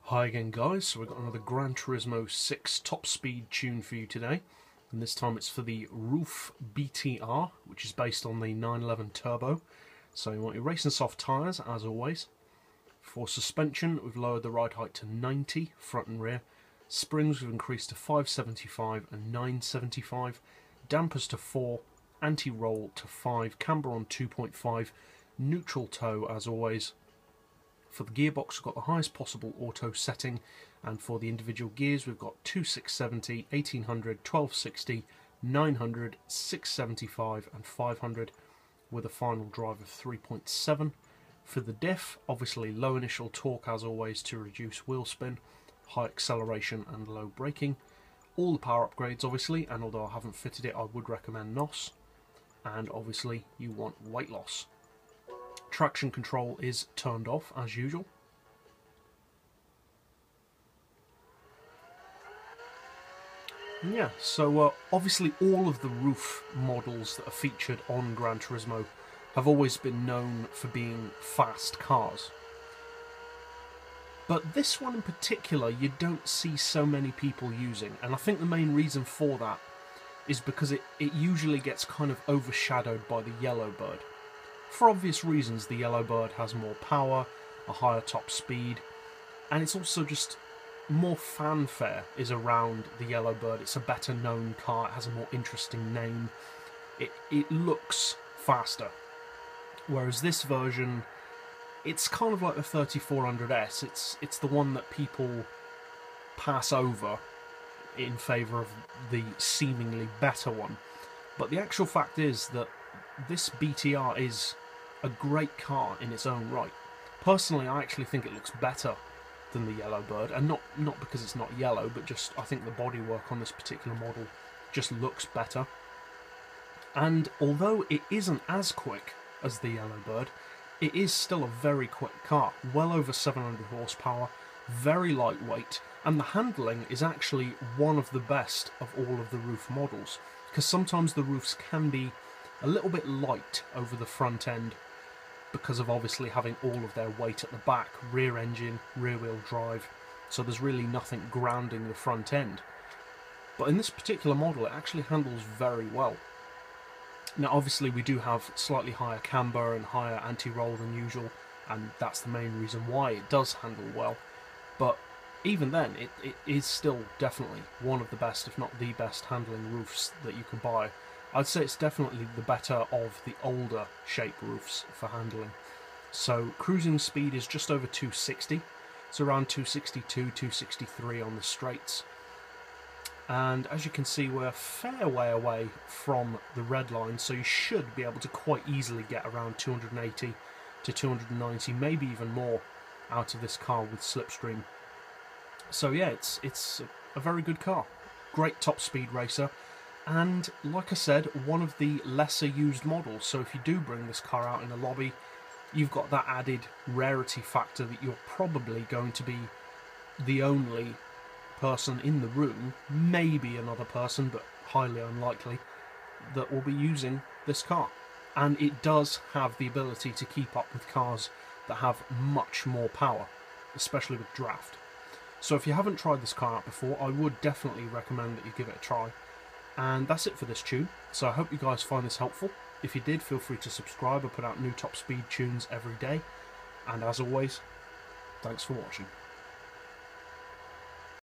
Hi again guys, so we've got another GranTurismo 6 top speed tune for you today, and this time it's for the RUF BTR, which is based on the 911 Turbo. So you want your racing soft tyres as always. For suspension we've lowered the ride height to 90 front and rear, springs we've increased to 575 and 975, dampers to 4, anti-roll to 5, camber on 2.5, neutral toe as always. For the gearbox we've got the highest possible auto setting, and for the individual gears we've got 2670, 1800, 1260, 900, 675 and 500 with a final drive of 3.7. For the diff, obviously low initial torque as always to reduce wheel spin, high acceleration and low braking. All the power upgrades obviously, and although I haven't fitted it I would recommend NOS. And obviously you want weight loss. Traction control is turned off as usual. And yeah, so obviously all of the RUF models that are featured on GranTurismo have always been known for being fast cars. But this one in particular you don't see so many people using, and I think the main reason for that is because it usually gets kind of overshadowed by the Yellowbird. For obvious reasons, the Yellowbird has more power, a higher top speed, and it's also just more fanfare is around the Yellowbird. It's a better known car, it has a more interesting name, it looks faster. Whereas this version, it's kind of like the 3400S, it's the one that people pass over in favour of the seemingly better one. But the actual fact is that this BTR is a great car in its own right. Personally, I actually think it looks better than the Yellowbird, and not because it's not yellow, but just I think the bodywork on this particular model just looks better. And although it isn't as quick as the Yellowbird, it is still a very quick car, well over 700 horsepower, very lightweight, and the handling is actually one of the best of all of the RUF models, because sometimes the RUFs can be a little bit light over the front end because of obviously having all of their weight at the back, rear engine, rear wheel drive, so there's really nothing grounding the front end. But in this particular model it actually handles very well. Now obviously we do have slightly higher camber and higher anti-roll than usual, and that's the main reason why it does handle well, but even then it is still definitely one of the best, if not the best, handling RUFs that you can buy. I'd say it's definitely the better of the older shape RUFs for handling. So cruising speed is just over 260. It's around 262, 263 on the straights. And as you can see, we're a fair way away from the red line, so you should be able to quite easily get around 280 to 290, maybe even more, out of this car with slipstream. So yeah, it's a very good car. Great top speed racer. And like I said, one of the lesser used models, so if you do bring this car out in a lobby, you've got that added rarity factor that you're probably going to be the only person in the room, maybe another person, but highly unlikely, that will be using this car. And it does have the ability to keep up with cars that have much more power, especially with draft. So if you haven't tried this car out before, I would definitely recommend that you give it a try. And that's it for this tune, so I hope you guys find this helpful. If you did, feel free to subscribe. I put out new top speed tunes every day. And as always, thanks for watching.